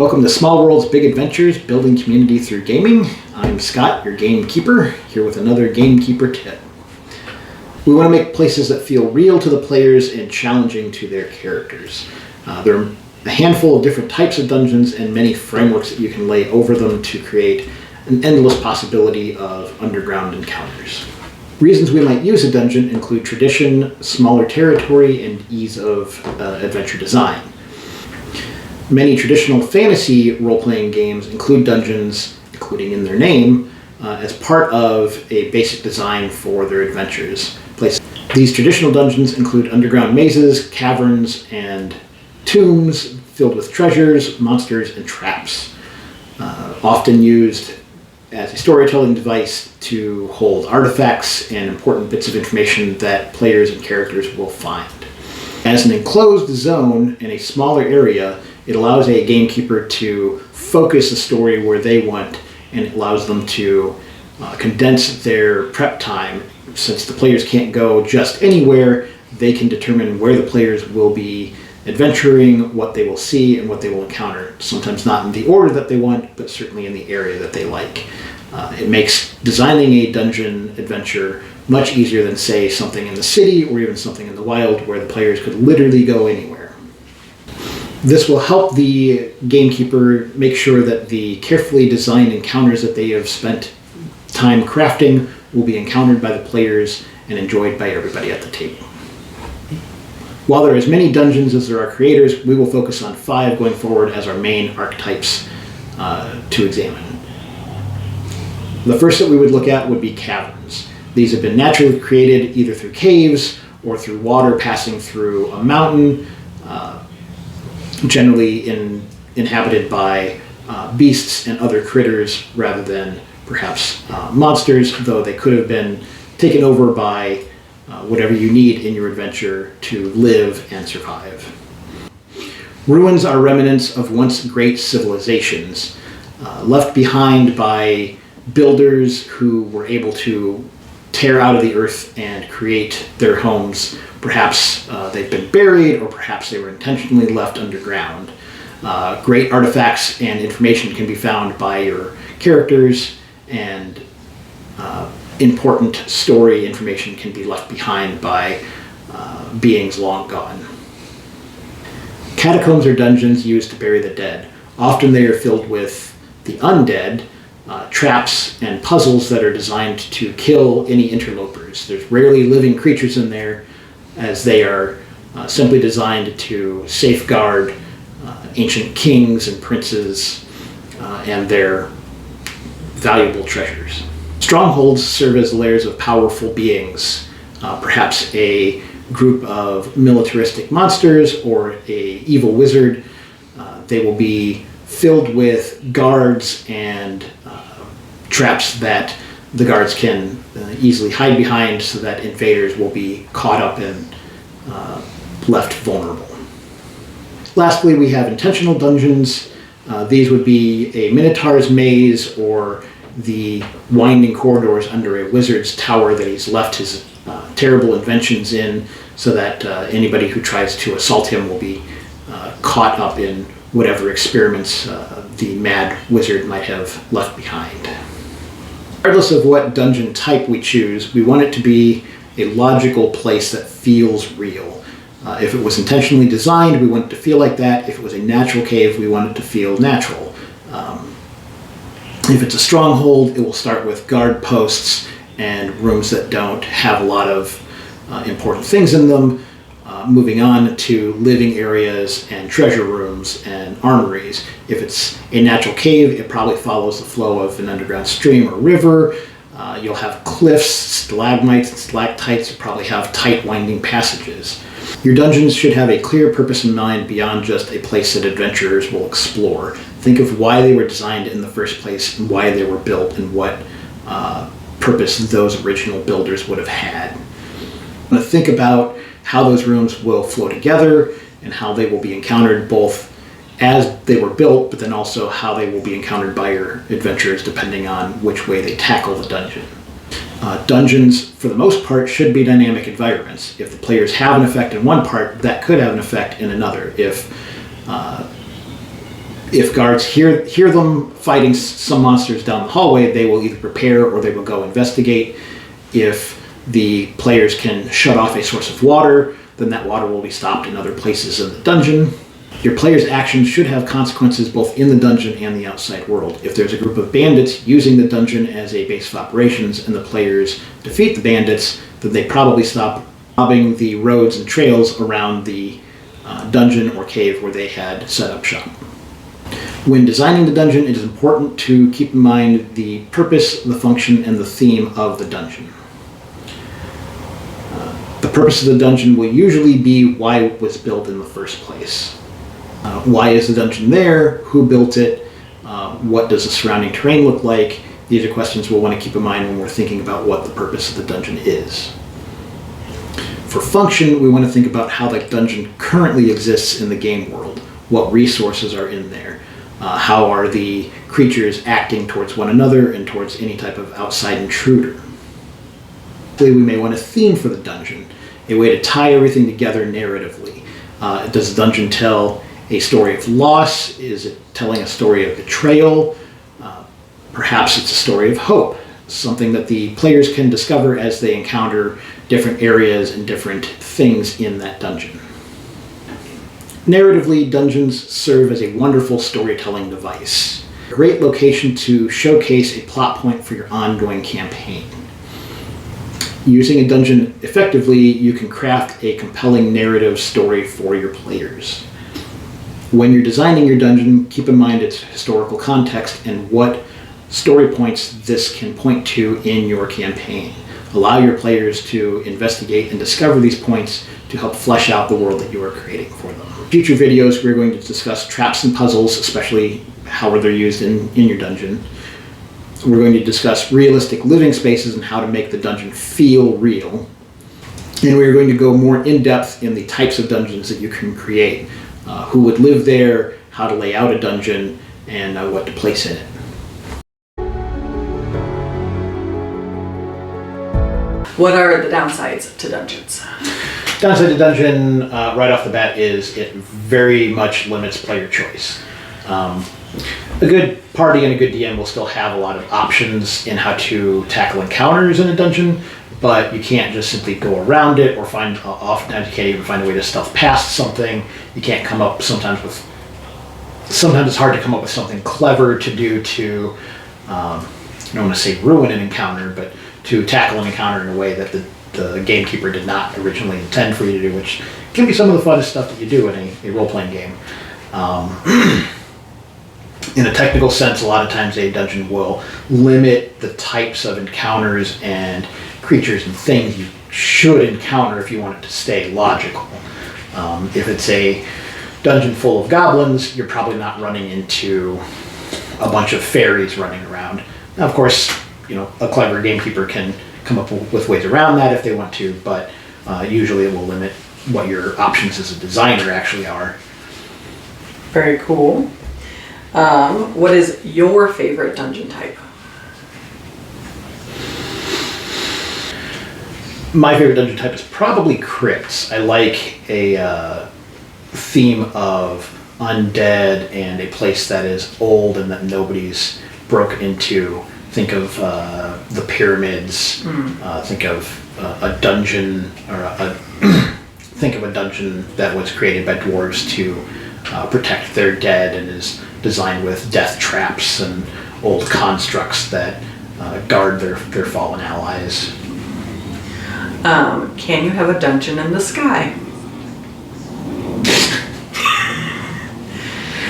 Welcome to Small World's Big Adventures, Building Community Through Gaming. I'm Scott, your gamekeeper, here with another gamekeeper tip. We want to make places that feel real to the players and challenging to their characters. There are a handful of different types of dungeons and many frameworks that you can lay over them to create an endless possibility of underground encounters. Reasons we might use a dungeon include tradition, smaller territory, and ease of adventure design. Many traditional fantasy role-playing games include dungeons, including in their name, as part of a basic design for their adventures. These traditional dungeons include underground mazes, caverns, and tombs filled with treasures, monsters, and traps, often used as a storytelling device to hold artifacts and important bits of information that players and characters will find. As an enclosed zone in a smaller area, it allows a gamekeeper to focus a story where they want, and it allows them to condense their prep time. Since the players can't go just anywhere, they can determine where the players will be adventuring, what they will see, and what they will encounter. Sometimes not in the order that they want, but certainly in the area that they like. It makes designing a dungeon adventure much easier than, say, something in the city or even something in the wild where the players could literally go anywhere. This will help the gamekeeper make sure that the carefully designed encounters that they have spent time crafting will be encountered by the players and enjoyed by everybody at the table. While there are as many dungeons as there are creators, we will focus on 5 going forward as our main archetypes to examine. The first that we would look at would be caverns. These have been naturally created either through caves or through water passing through a mountain, generally inhabited by beasts and other critters rather than perhaps monsters, though they could have been taken over by whatever you need in your adventure to live and survive. Ruins are remnants of once great civilizations, left behind by builders who were able to tear out of the earth and create their homes. Perhaps they've been buried, or perhaps they were intentionally left underground. Great artifacts and information can be found by your characters, and important story information can be left behind by beings long gone. Catacombs are dungeons used to bury the dead. Often they are filled with the undead, traps and puzzles that are designed to kill any interlopers. There's rarely living creatures in there, as they are simply designed to safeguard ancient kings and princes and their valuable treasures. Strongholds serve as layers of powerful beings, perhaps a group of militaristic monsters or an evil wizard. They will be filled with guards and traps that the guards can easily hide behind so that invaders will be caught up and left vulnerable. Lastly, we have intentional dungeons. These would be a Minotaur's maze or the winding corridors under a wizard's tower that he's left his terrible inventions in, so that anybody who tries to assault him will be caught up in whatever experiments the mad wizard might have left behind. Regardless of what dungeon type we choose, we want it to be a logical place that feels real. If it was intentionally designed, we want it to feel like that. If it was a natural cave, we want it to feel natural. If it's a stronghold, it will start with guard posts and rooms that don't have a lot of important things in them, moving on to living areas and treasure rooms and armories. If it's a natural cave, it probably follows the flow of an underground stream or river. You'll have cliffs, stalagmites, and stalactites. You probably have tight winding passages. Your dungeons should have a clear purpose in mind beyond just a place that adventurers will explore. Think of why they were designed in the first place and why they were built and what purpose those original builders would have had. I'm going to think about how those rooms will flow together and how they will be encountered both as they were built, but then also how they will be encountered by your adventurers depending on which way they tackle the dungeon. Dungeons, for the most part, should be dynamic environments. If the players have an effect in one part, that could have an effect in another. If If guards hear them fighting some monsters down the hallway, they will either prepare or they will go investigate. If the players can shut off a source of water, then that water will be stopped in other places in the dungeon. Your players' actions should have consequences both in the dungeon and the outside world. If there's a group of bandits using the dungeon as a base of operations and the players defeat the bandits, then they probably stop robbing the roads and trails around the dungeon or cave where they had set up shop. When designing the dungeon, it is important to keep in mind the purpose, the function, and the theme of the dungeon. The purpose of the dungeon will usually be why it was built in the first place. Why is the dungeon there? Who built it? What does the surrounding terrain look like? These are questions we'll want to keep in mind when we're thinking about what the purpose of the dungeon is. For function, we want to think about how the dungeon currently exists in the game world. What resources are in there? How are the creatures acting towards one another and towards any type of outside intruder? We may want a theme for the dungeon, a way to tie everything together narratively. Does the dungeon tell a story of loss? Is it telling a story of betrayal? Perhaps it's a story of hope, something that the players can discover as they encounter different areas and different things in that dungeon. Narratively, dungeons serve as a wonderful storytelling device, a great location to showcase a plot point for your ongoing campaign. Using a dungeon effectively, you can craft a compelling narrative story for your players. When you're designing your dungeon, keep in mind its historical context and what story points this can point to in your campaign. Allow your players to investigate and discover these points to help flesh out the world that you are creating for them. In future videos, we're going to discuss traps and puzzles, especially how they're used in your dungeon. We're going to discuss realistic living spaces and how to make the dungeon feel real. And we're going to go more in depth in the types of dungeons that you can create, who would live there, how to lay out a dungeon, and what to place in it. What are the downsides to dungeons? Downside to dungeon, right off the bat, is it very much limits player choice. A good party and a good DM will still have a lot of options in how to tackle encounters in a dungeon, but you can't just simply go around it or oftentimes you can't even find a way to stealth past something. You can't come up sometimes it's hard to come up with something clever to do to, I don't want to say ruin an encounter, but to tackle an encounter in a way that the gamekeeper did not originally intend for you to do, which can be some of the funnest stuff that you do in a role-playing game. In a technical sense, a lot of times a dungeon will limit the types of encounters and creatures and things you should encounter if you want it to stay logical. If it's a dungeon full of goblins, you're probably not running into a bunch of fairies running around. Now, of course, a clever gamekeeper can come up with ways around that if they want to, but usually it will limit what your options as a designer actually are. Very cool. What is your favorite dungeon type? My favorite dungeon type is probably crypts. I like a theme of undead and a place that is old and that nobody's broke into. Think of the pyramids. Think of a dungeon, or think of a dungeon that was created by dwarves to protect their dead and is designed with death traps and old constructs that guard their fallen allies. Can you have a dungeon in the sky?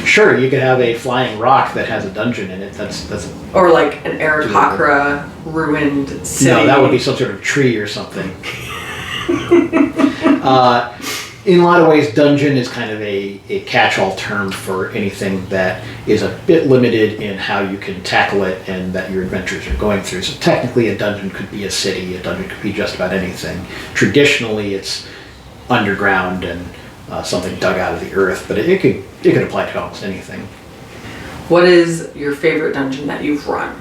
Sure, you could have a flying rock that has a dungeon in it. That's or like an Aarakocra ruined city. No, that would be some sort of tree or something. In a lot of ways, dungeon is kind of a catch-all term for anything that is a bit limited in how you can tackle it and that your adventures are going through. So technically a dungeon could be a city, a dungeon could be just about anything. Traditionally it's underground and something dug out of the earth, but it could apply to almost anything. What is your favorite dungeon that you've run,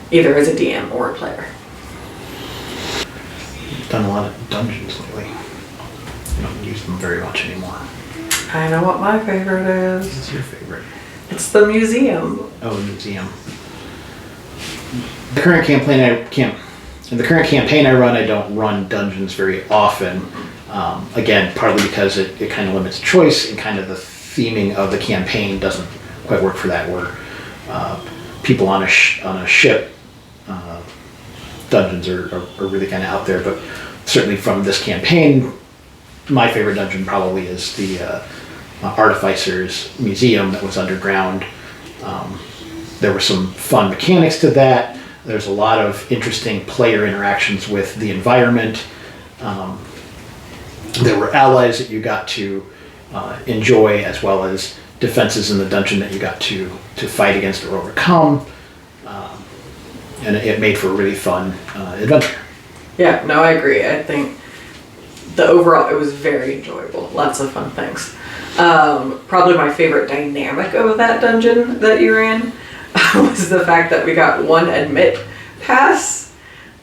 either as a DM or a player? I've done a lot of dungeons lately. I don't use them very much anymore. I know what my favorite is. What's your favorite? It's the museum. Oh, the museum. The current in the current campaign I run, I don't run dungeons very often. Again, partly because it kind of limits choice, and kind of the theming of the campaign doesn't quite work for that. Where people on a ship, dungeons are really kind of out there. But certainly from this campaign, my favorite dungeon probably is the Artificer's Museum that was underground. There were some fun mechanics to that. There's a lot of interesting player interactions with the environment. There were allies that you got to enjoy, as well as defenses in the dungeon that you got to fight against or overcome. And it made for a really fun adventure. Yeah, no, I agree. I think it was very enjoyable. Lots of fun things. Probably my favorite dynamic of that dungeon that you ran was the fact that we got one admit pass,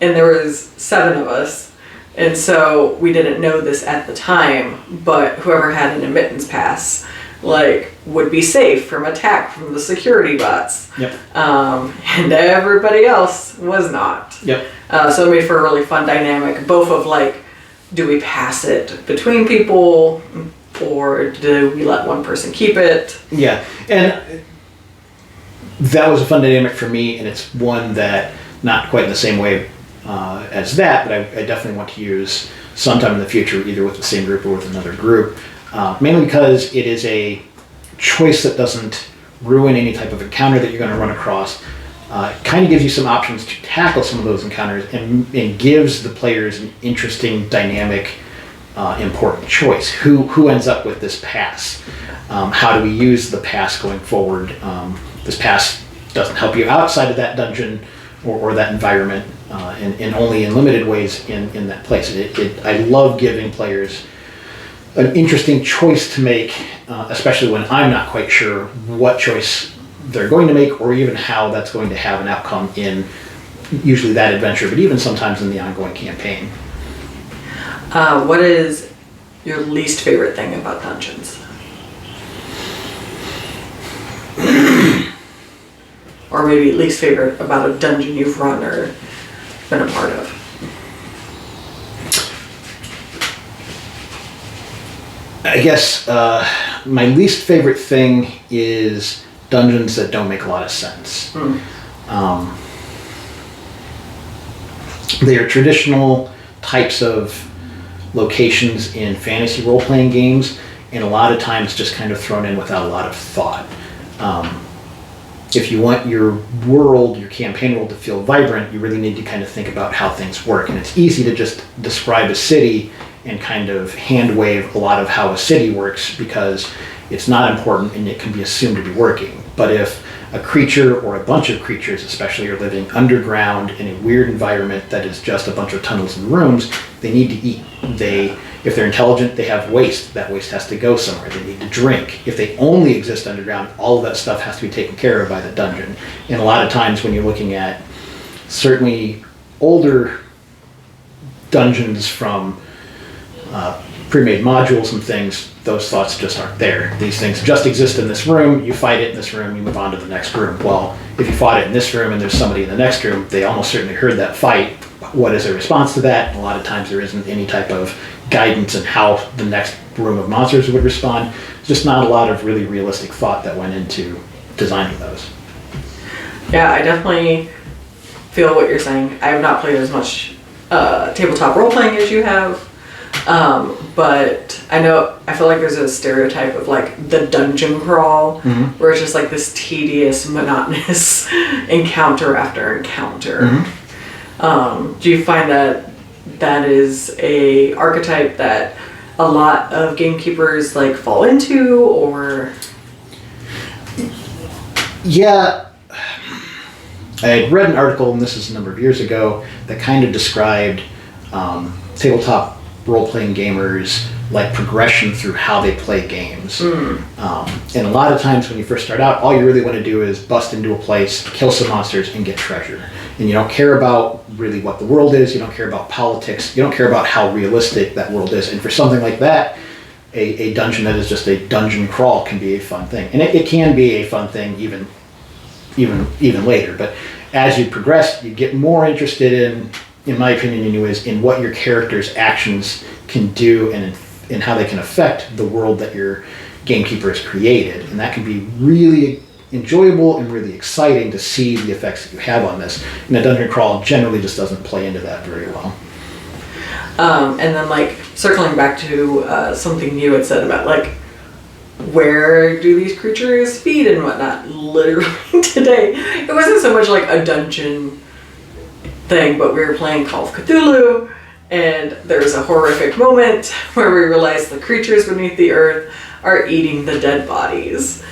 and there was 7 of us, and so we didn't know this at the time, but whoever had an admittance pass would be safe from attack from the security bots. Yep. And everybody else was not. Yep. So it made for a really fun dynamic, both of do we pass it between people, or do we let one person keep it? Yeah, and that was a fun dynamic for me, and it's one that, not quite in the same way as that, but I definitely want to use sometime in the future, either with the same group or with another group, mainly because it is a choice that doesn't ruin any type of encounter that you're going to run across. It kind of gives you some options to tackle some of those encounters, and gives the players an interesting, dynamic, important choice. Who ends up with this pass? How do we use the pass going forward? This pass doesn't help you outside of that dungeon or that environment, and only in limited ways in that place. I love giving players an interesting choice to make, especially when I'm not quite sure what choice they're going to make, or even how that's going to have an outcome in usually that adventure, but even sometimes in the ongoing campaign. What is your least favorite thing about dungeons? Or maybe least favorite about a dungeon you've run or been a part of? I guess my least favorite thing is dungeons that don't make a lot of sense. They are traditional types of locations in fantasy role-playing games, and a lot of times just kind of thrown in without a lot of thought. If you want your world, your campaign world, to feel vibrant, you really need to kind of think about how things work. And it's easy to just describe a city and kind of hand wave a lot of how a city works, because it's not important and it can be assumed to be working. But if a creature or a bunch of creatures especially are living underground in a weird environment that is just a bunch of tunnels and rooms, they need to eat. If they're intelligent, they have waste. That waste has to go somewhere. They need to drink. If they only exist underground, all of that stuff has to be taken care of by the dungeon. And a lot of times when you're looking at certainly older dungeons from pre-made modules and things, those thoughts just aren't there. These things just exist in this room, you fight it in this room, you move on to the next room. Well, if you fought it in this room and there's somebody in the next room, they almost certainly heard that fight. What is a response to that? And a lot of times there isn't any type of guidance in how the next room of monsters would respond. There's just not a lot of really realistic thought that went into designing those. Yeah, I definitely feel what you're saying. I have not played as much tabletop role-playing as you have. But I feel like there's a stereotype of the dungeon crawl, where it's just this tedious, monotonous encounter after encounter. Do you find that is a archetype that a lot of gamekeepers fall into, or? Yeah, I had read an article, and this is a number of years ago, that kind of described tabletop role-playing gamers progression through how they play games. And a lot of times when you first start out, all you really want to do is bust into a place, kill some monsters, and get treasure. And you don't care about really what the world is, you don't care about politics, you don't care about how realistic that world is. And for something like that, a dungeon that is just a dungeon crawl can be a fun thing, and it can be a fun thing even later. But as you progress, you get more interested in my opinion, anyways, in what your character's actions can do and how they can affect the world that your gamekeeper has created, and that can be really enjoyable and really exciting to see the effects that you have on this. And a dungeon crawl generally just doesn't play into that very well. And then, like, circling back to something you had said about, like, where do these creatures feed and whatnot. Literally today, it wasn't so much like a dungeon thing, but we were playing Call of Cthulhu, and there's a horrific moment where we realize the creatures beneath the earth are eating the dead bodies,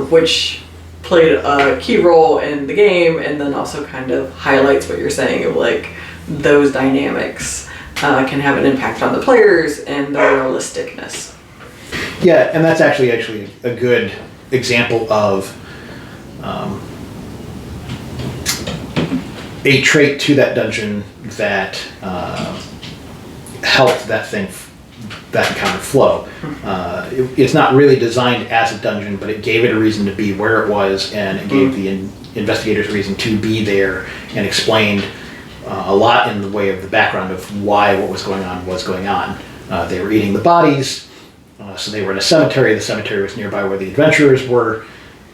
which played a key role in the game, and then also kind of highlights what you're saying of, like, those dynamics can have an impact on the players and the realisticness. Yeah, and that's actually a good example of a trait to that dungeon that helped that encounter flow. It's not really designed as a dungeon, but it gave it a reason to be where it was, and it gave the investigators a reason to be there, and explained a lot in the way of the background of why what was going on. They were eating the bodies, so they were in a cemetery. The cemetery was nearby where the adventurers were.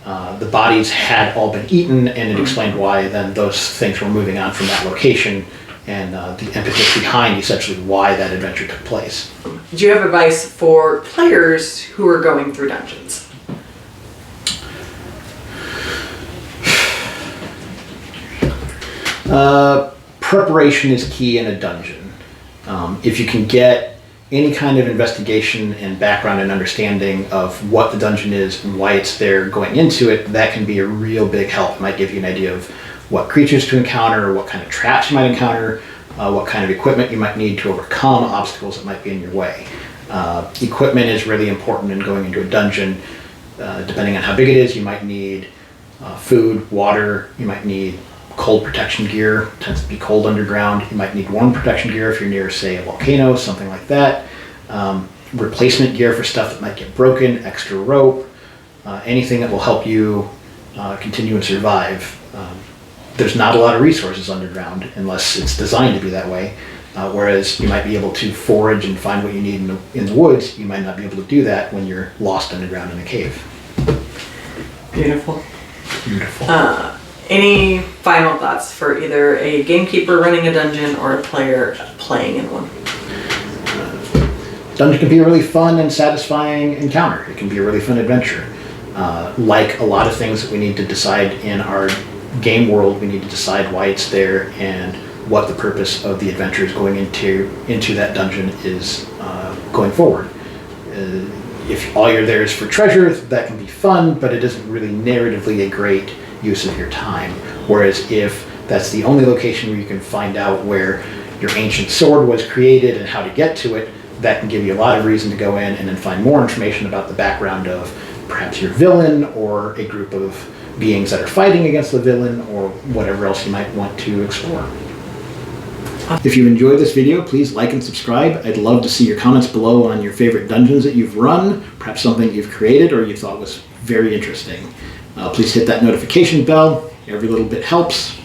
The bodies had all been eaten, and it explained why then those things were moving on from that location, and the impetus behind essentially why that adventure took place. Do you have advice for players who are going through dungeons? Preparation is key in a dungeon. If you can get any kind of investigation and background and understanding of what the dungeon is and why it's there going into it, that can be a real big help. It might give you an idea of what creatures to encounter, what kind of traps you might encounter, what kind of equipment you might need to overcome obstacles that might be in your way. Equipment is really important in going into a dungeon. Depending on how big it is, you might need food, water, you might need cold protection gear. It tends to be cold underground. You might need warm protection gear if you're near, say, a volcano, something like that. Replacement gear for stuff that might get broken, extra rope, anything that will help you continue and survive. There's not a lot of resources underground unless it's designed to be that way. Whereas you might be able to forage and find what you need in the woods, you might not be able to do that when you're lost underground in a cave. Beautiful. Beautiful. Any final thoughts for either a gamekeeper running a dungeon or a player playing in one? Dungeon can be a really fun and satisfying encounter. It can be a really fun adventure. Like a lot of things that we need to decide in our game world, we need to decide why it's there and what the purpose of the adventure is going into that dungeon is going forward. If all you're there is for treasure, that can be fun, but it isn't really narratively a great use of your time. Whereas if that's the only location where you can find out where your ancient sword was created and how to get to it, that can give you a lot of reason to go in and then find more information about the background of perhaps your villain or a group of beings that are fighting against the villain or whatever else you might want to explore. If you enjoyed this video, please like and subscribe. I'd love to see your comments below on your favorite dungeons that you've run, perhaps something you've created or you thought was very interesting. Please hit that notification bell. Every little bit helps.